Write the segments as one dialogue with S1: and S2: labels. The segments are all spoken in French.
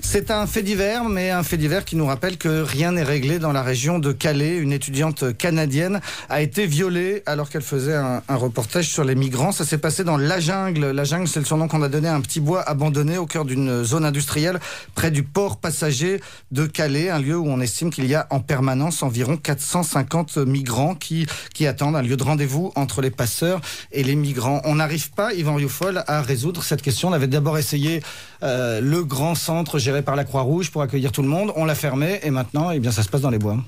S1: C'est un fait divers, mais un fait divers qui nous rappelle que rien n'est réglé dans la région de Calais. Une étudiante canadienne a été violée alors qu'elle faisait un reportage sur les migrants. Ça s'est passé dans La Jungle. La Jungle, c'est le surnom qu'on a donné à un petit bois abandonné au cœur d'une zone industrielle près du port passager de Calais, un lieu où on estime qu'il y a en permanence environ 450 migrants qui attendent un lieu de rendez-vous entre les passeurs et les migrants. On n'arrive pas, Yvan Rioufol, à résoudre cette question. On avait d'abord essayé le grand centre géré par la Croix-Rouge pour accueillir tout le monde. On l'a fermé et maintenant, eh bien, ça se passe dans les bois.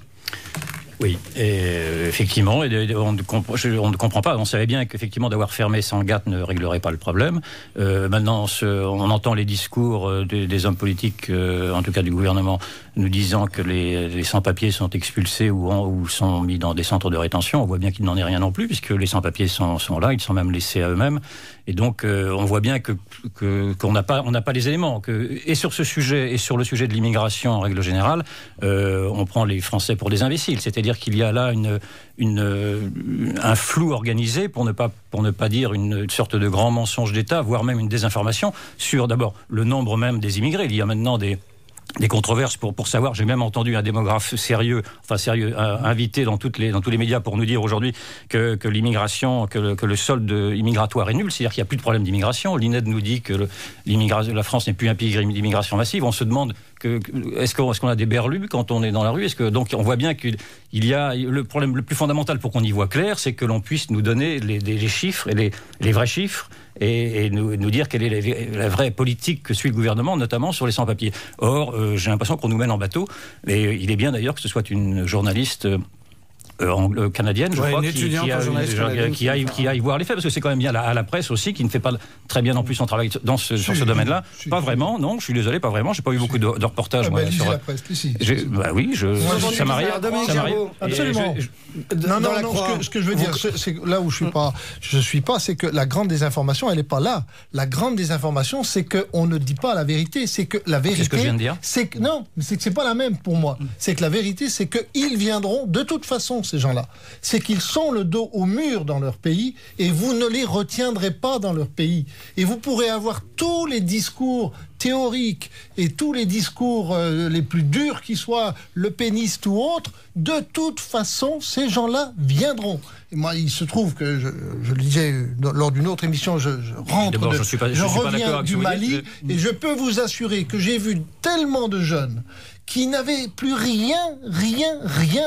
S2: Oui, et effectivement, on ne comprend pas. On savait bien qu'effectivement d'avoir fermé Sangatte ne réglerait pas le problème. Maintenant, on entend les discours des hommes politiques, en tout cas du gouvernement, nous disant que les sans-papiers sont expulsés ou sont mis dans des centres de rétention. On voit bien qu'il n'en est rien non plus, puisque les sans-papiers sont là, ils sont même laissés à eux-mêmes. Et donc, on voit bien qu'on n'a pas les éléments. Et sur ce sujet, et sur le sujet de l'immigration en règle générale, on prend les Français pour des imbéciles. C'est-à-dire qu'il y a là un flou organisé, pour ne pas dire une sorte de grand mensonge d'État, voire même une désinformation sur d'abord le nombre même des immigrés. Il y a maintenant des controverses pour savoir. J'ai même entendu un démographe sérieux, invité dans tous les médias pour nous dire aujourd'hui que l'immigration, que le solde immigratoire est nul, c'est-à-dire qu'il n'y a plus de problème d'immigration. L'INED nous dit que la France n'est plus un pays d'immigration massive. On se demande est-ce qu'on a des berlus quand on est dans la rue? Donc on voit bien qu'il y a le problème le plus fondamental pour qu'on y voit clair, c'est que l'on puisse nous donner les chiffres et les vrais chiffres et nous dire quelle est la vraie politique que suit le gouvernement, notamment sur les sans-papiers. Or, j'ai l'impression qu'on nous mène en bateau, et il est bien d'ailleurs que ce soit une journaliste canadienne, je crois, qui aille voir les faits, parce que c'est quand même bien à la presse aussi, qui ne fait pas très bien non plus son travail sur ce domaine-là. Pas vraiment, non, je suis désolé, pas vraiment. J'ai pas eu beaucoup de reportages. Sur
S3: la presse, ici.
S1: Ça m'arrive.
S3: Absolument. Non, ce que je veux dire, c'est là où je suis pas, c'est que la grande désinformation, elle n'est pas là. La grande désinformation, c'est qu'on ne dit pas la vérité. C'est que la vérité.
S2: C'est ce que je viens de dire.
S3: Non, c'est que c'est pas la même pour moi. C'est que la vérité, c'est qu'ils viendront de toute façon, ces gens-là. C'est qu'ils sont le dos au mur dans leur pays et vous ne les retiendrez pas dans leur pays. Et vous pourrez avoir tous les discours théoriques et tous les discours les plus durs qui soient, le péniste ou autre, de toute façon, ces gens-là viendront. Et moi, il se trouve que, je le disais lors d'une autre émission, je reviens du Mali, et je peux vous assurer que j'ai vu tellement de jeunes qui n'avaient plus rien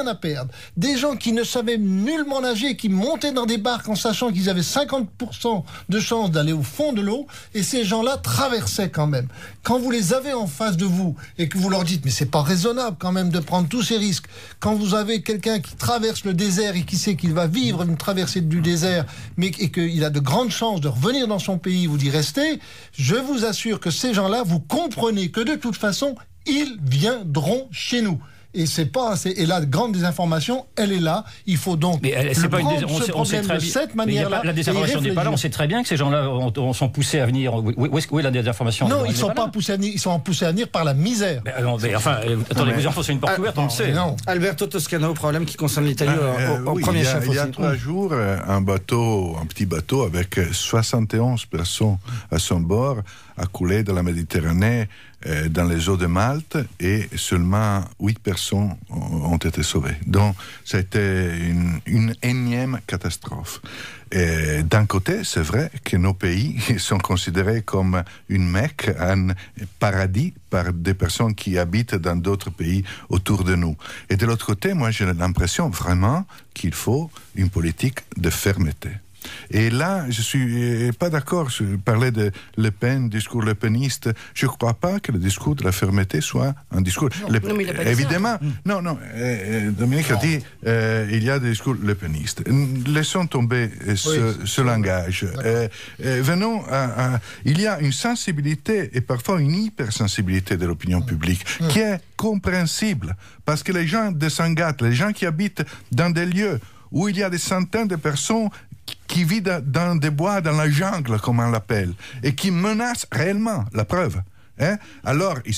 S3: à perdre. Des gens qui ne savaient nullement nager, qui montaient dans des barques en sachant qu'ils avaient 50% de chance d'aller au fond de l'eau, et ces gens-là traversaient quand même. Quand vous les avez en face de vous, et que vous leur dites, mais c'est pas raisonnable quand même de prendre tous ces risques, quand vous avez quelqu'un qui traverse le désert et qui sait qu'il va vivre une traversée du désert, et qu'il a de grandes chances de revenir dans son pays ou d'y rester, je vous assure que ces gens-là, vous comprenez que de toute façon, ils viendront chez nous. Et la grande désinformation, elle est là. Il faut donc
S2: on sait très bien, de cette manière-là. La désinformation n'est pas là. On sait très bien que ces gens-là sont poussés à venir. Où est la désinformation?
S3: Non, ils ne sont pas poussés à venir. Ils sont poussés à venir par la misère.
S2: Attendez, vous enfoncez une porte ouverte, on le sait.
S1: Alberto Toscano, problème qui concerne l'Italie au premier chef.
S4: Il y a 3 jours, un petit bateau avec 71 personnes à son bord a coulé dans la Méditerranée, dans les eaux de Malte, et seulement 8 personnes ont été sauvées. Donc, ça a été une énième catastrophe. Et d'un côté, c'est vrai que nos pays sont considérés comme une Mecque, un paradis par des personnes qui habitent dans d'autres pays autour de nous. Et de l'autre côté, moi, j'ai l'impression vraiment qu'il faut une politique de fermeté. Et là, je suis pas d'accord. Je parlais de Le Pen, discours le peniste. Je ne crois pas que le discours de la fermeté soit un discours. Évidemment, non. Dominique a dit il y a des discours le penistes. Laissons tomber ce langage. Venons il y a une sensibilité et parfois une hypersensibilité de l'opinion publique qui est compréhensible, parce que les gens de Sangatte, les gens qui habitent dans des lieux où il y a des centaines de personnes qui vivent dans des bois, dans la jungle, comme on l'appelle, et qui menacent réellement, la preuve, alors ils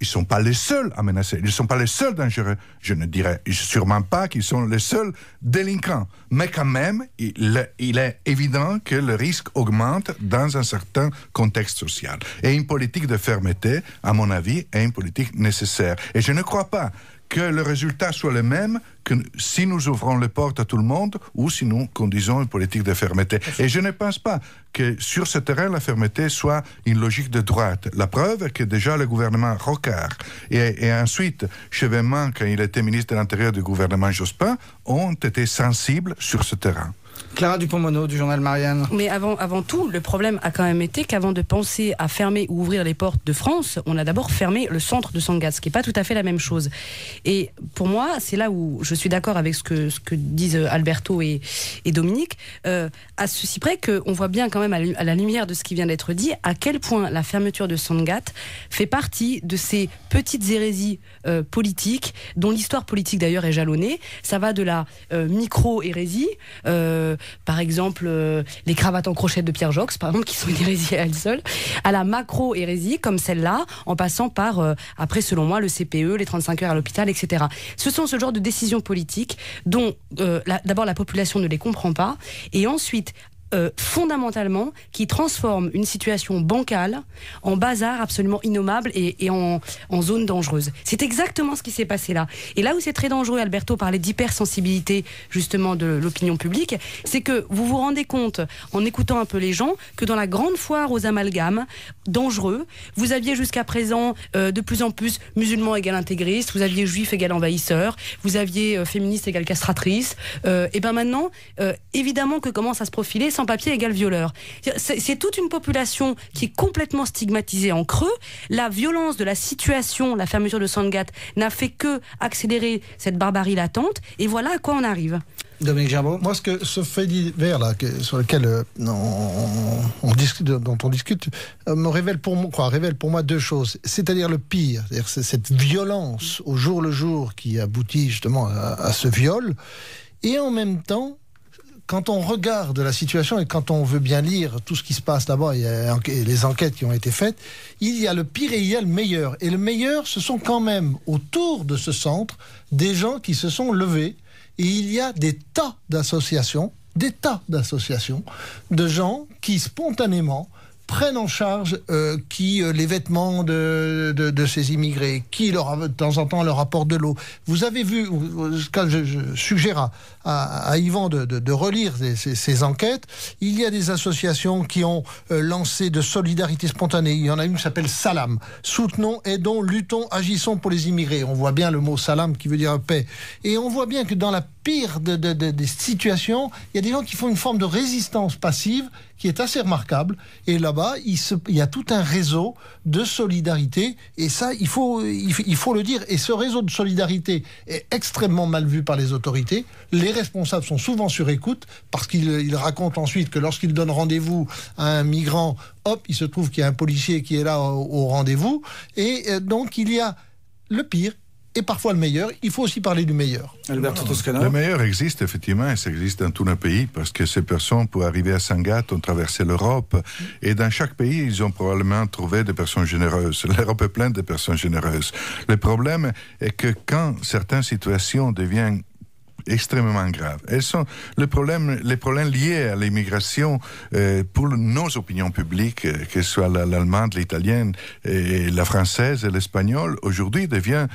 S4: ne sont pas les seuls à menacer, ils ne sont pas les seuls dangereux. Je ne dirais sûrement pas qu'ils sont les seuls délinquants, mais quand même, il est évident que le risque augmente dans un certain contexte social. Et une politique de fermeté, à mon avis, est une politique nécessaire. Et je ne crois pas que le résultat soit le même que si nous ouvrons les portes à tout le monde ou si nous conduisons une politique de fermeté. Et je ne pense pas que sur ce terrain, la fermeté soit une logique de droite. La preuve est que déjà le gouvernement Rocard et ensuite Chevènement, quand il était ministre de l'Intérieur du gouvernement Jospin, ont été sensibles sur ce terrain.
S1: Clara Dupont-Mono du journal Marianne.
S5: Mais avant tout, le problème a quand même été qu'avant de penser à fermer ou ouvrir les portes de France, on a d'abord fermé le centre de Sangatte, ce qui n'est pas tout à fait la même chose. Et pour moi, c'est là où je suis d'accord avec ce que disent Alberto et Dominique, à ceci près qu'on voit bien quand même à la lumière de ce qui vient d'être dit, à quel point la fermeture de Sangatte fait partie de ces petites hérésies politiques, dont l'histoire politique d'ailleurs est jalonnée. Ça va de la micro-hérésie, par exemple les cravates en crochet de Pierre Jox, par exemple, qui sont une hérésie à elle seule, à la macro-hérésie comme celle-là, en passant par, après selon moi, le CPE, les 35 heures à l'hôpital, etc. Ce sont ce genre de décisions politiques dont d'abord la population ne les comprend pas, et ensuite fondamentalement, qui transforme une situation bancale en bazar absolument innommable et en zone dangereuse. C'est exactement ce qui s'est passé là. Et là où c'est très dangereux, Alberto parlait d'hypersensibilité justement de l'opinion publique, c'est que vous vous rendez compte, en écoutant un peu les gens, que dans la grande foire aux amalgames dangereux, vous aviez jusqu'à présent de plus en plus musulmans égale intégristes, vous aviez juifs égale envahisseurs, vous aviez féministes égale castratrices, et bien maintenant, évidemment que commence à se profiler sans papier égale violeur. C'est toute une population qui est complètement stigmatisée en creux. La violence de la situation, la fermeture de Sangatte, n'a fait que accélérer cette barbarie latente. Et voilà à quoi on arrive.
S1: Dominique Gerbeau.
S3: Moi, ce fait divers là, sur lequel on discute, dont on discute, me révèle pour moi deux choses. C'est-à-dire le pire, c'est cette violence au jour le jour qui aboutit justement à ce viol, et en même temps, quand on regarde la situation et quand on veut bien lire tout ce qui se passe là-bas et les enquêtes qui ont été faites, il y a le pire et il y a le meilleur. Et le meilleur, ce sont quand même autour de ce centre des gens qui se sont levés, et il y a des tas d'associations de gens qui spontanément prennent en charge les vêtements de ces immigrés, qui de temps en temps leur apportent de l'eau. Vous avez vu, je suggère à Yvan de relire ces enquêtes, il y a des associations qui ont lancé de solidarité spontanée. Il y en a une qui s'appelle Salam. Soutenons, aidons, luttons, agissons pour les immigrés. On voit bien le mot Salam qui veut dire paix. Et on voit bien que dans la pire des situations, il y a des gens qui font une forme de résistance passive qui est assez remarquable. Et là-bas, il y a tout un réseau de solidarité. Et ça, il faut le dire. Et ce réseau de solidarité est extrêmement mal vu par les autorités. Les responsables sont souvent sur écoute parce qu'ils racontent ensuite que lorsqu'ils donnent rendez-vous à un migrant, hop, il se trouve qu'il y a un policier qui est là au rendez-vous. Et donc, il y a le pire et parfois le meilleur. Il faut aussi parler du meilleur.
S1: Alberto Toscano.
S4: Le meilleur existe effectivement, et ça existe dans tous nos pays, parce que ces personnes, pour arriver à Sangatte, ont traversé l'Europe, et dans chaque pays, ils ont probablement trouvé des personnes généreuses. L'Europe est pleine de personnes généreuses. Le problème est que quand certaines situations deviennent extrêmement graves. Les problèmes liés à l'immigration pour nos opinions publiques, que ce soit l'allemande, l'italienne, et la française et l'espagnole, aujourd'hui devient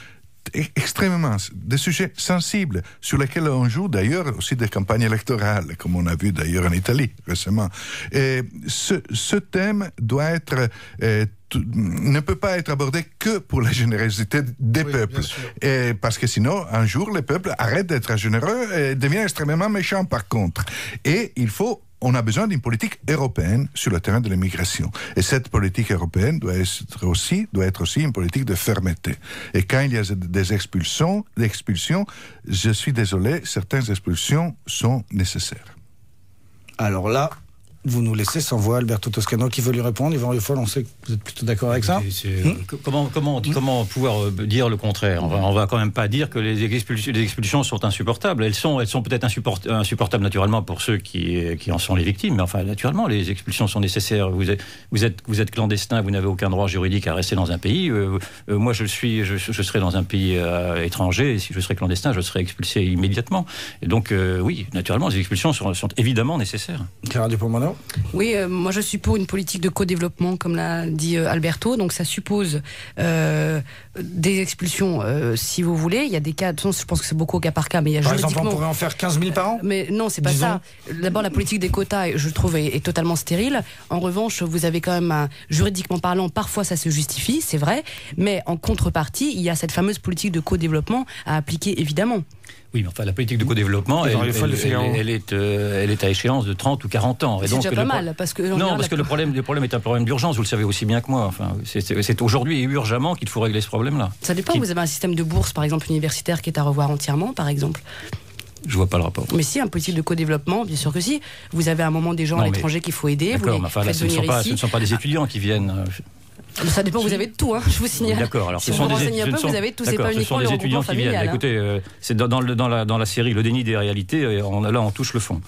S4: extrêmement des sujets sensibles sur lesquels on joue d'ailleurs aussi des campagnes électorales, comme on a vu d'ailleurs en Italie récemment. Et ce thème doit être ne peut pas être abordé que pour la générosité des peuples. Et parce que sinon, un jour, les peuples arrêtent d'être généreux et deviennent extrêmement méchants par contre. Et on a besoin d'une politique européenne sur le terrain de l'immigration. Et cette politique européenne doit être aussi une politique de fermeté. Et quand il y a des expulsions, je suis désolé, certaines expulsions sont nécessaires.
S1: Alors là, vous nous laissez sans voix. Alberto Toscano qui veut lui répondre. Yvan Rieufol, on sait que vous êtes plutôt d'accord avec ça.
S2: Comment pouvoir dire le contraire? On va quand même pas dire que les expulsions sont insupportables. Elles sont peut-être insupportables naturellement pour ceux qui en sont les victimes, mais enfin naturellement les expulsions sont nécessaires. Vous êtes clandestin, vous n'avez aucun droit juridique à rester dans un pays. Moi je serais dans un pays étranger, et si je serais clandestin, je serais expulsé immédiatement. Et donc oui, naturellement les expulsions sont évidemment nécessaires.
S1: Clara Dupont-Moreau. Oui,
S5: moi je suis pour une politique de co-développement, comme l'a dit Alberto. Donc ça suppose des expulsions, si vous voulez. Il y a des cas, de toute façon, je pense que c'est beaucoup au cas par cas, mais il y a
S1: par exemple, on pourrait en faire 15 000 par an.
S5: Mais non, c'est pas ça. D'abord, la politique des quotas, je trouve, est totalement stérile. En revanche, vous avez quand même, juridiquement parlant, parfois ça se justifie, c'est vrai, mais en contrepartie, il y a cette fameuse politique de co-développement à appliquer, évidemment.
S2: Oui, mais enfin, la politique de co-développement, elle est à échéance de 30 ou 40 ans.
S5: C'est déjà pas mal. Parce que
S2: le problème est un problème d'urgence, vous le savez aussi bien que moi. Enfin, c'est aujourd'hui et urgemment qu'il faut régler ce problème-là.
S5: Ça dépend, vous avez un système de bourse, par exemple, universitaire, qui est à revoir entièrement, par exemple.
S2: Je vois pas le rapport.
S5: Mais si, un politique de co-développement, bien sûr que si. Vous avez à un moment des gens à l'étranger qu'il faut aider.
S2: D'accord, mais enfin, là, ce ne sont pas des étudiants qui viennent...
S5: Ça dépend, vous avez de tout, hein, je vous signale.
S2: D'accord, alors
S5: si vous vous renseignez un peu, vous avez de tout, c'est pas uniquement le regroupement familial.
S2: Écoutez, c'est dans la série Le déni des réalités, là on touche le fond.